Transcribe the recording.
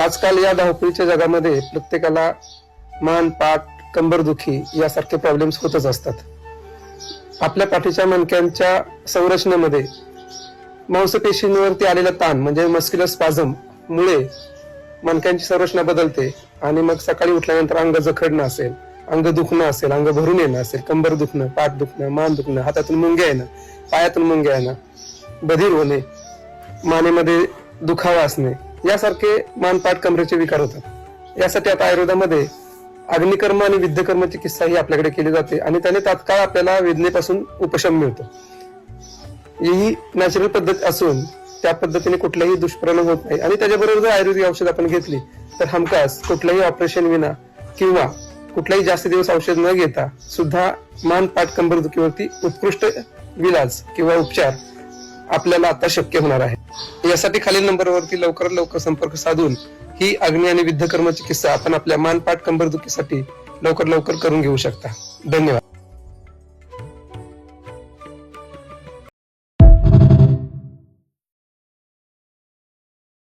आजकाल या धावपळीच्या जगामध्ये प्रत्येकाला मान, पाठ, कंबरदुखी यासारखे प्रॉब्लेम्स होतच असतात. आपल्या पाठीच्या मणक्यांच्या संरचनेमध्ये मांसपेशींवरती आलेला ताण म्हणजे मस्क्युलर स्पाझम मुळे मणक्यांची संरचना बदलते आणि मग सकाळी उठल्यानंतर अंग जखडणं असेल, अंग दुखणं असेल, अंग भरून येणं असेल, कंबर दुखणं, पाठ दुखणं, मान दुखणं, हातातून मुंग्या येणं, पायातून मुंग्या येणं, बधीर होणे, मानेमध्ये दुखावा असणे यासारखे मान, पाठ, कमरेचे विकार होतात. यासाठी आता आयुर्वेदामध्ये अग्निकर्म आणि विद्धकर्म चिकित्सा ही आपल्याकडे केली जाते आणि त्याने तात्काळ आपल्याला वेदनेपासून उपशम मिळतो. ही नॅचरल पद्धत असून त्या पद्धतीने कुठलाही दुष्परिणाम होत नाही आणि त्याच्याबरोबर जर आयुर्वेदिक औषध आपण घेतली तर हमखास कुठल्याही ऑपरेशन विना किंवा कुठलाही जास्त दिवस औषध न घेता सुद्धा मान, पाठ, कंबर दुखीवरती उत्कृष्ट विलाज किंवा उपचार आपल्याला आता शक्य होणार आहे. यासाठी खालील नंबरवरती लवकरात लवकर संपर्क साधून ही अग्नि आणि विद्धकर्म चिकित्सा आपण आपल्या मान, पाठ, कंबर दुखीसाठी लवकर करून घेऊ शकता. धन्यवाद.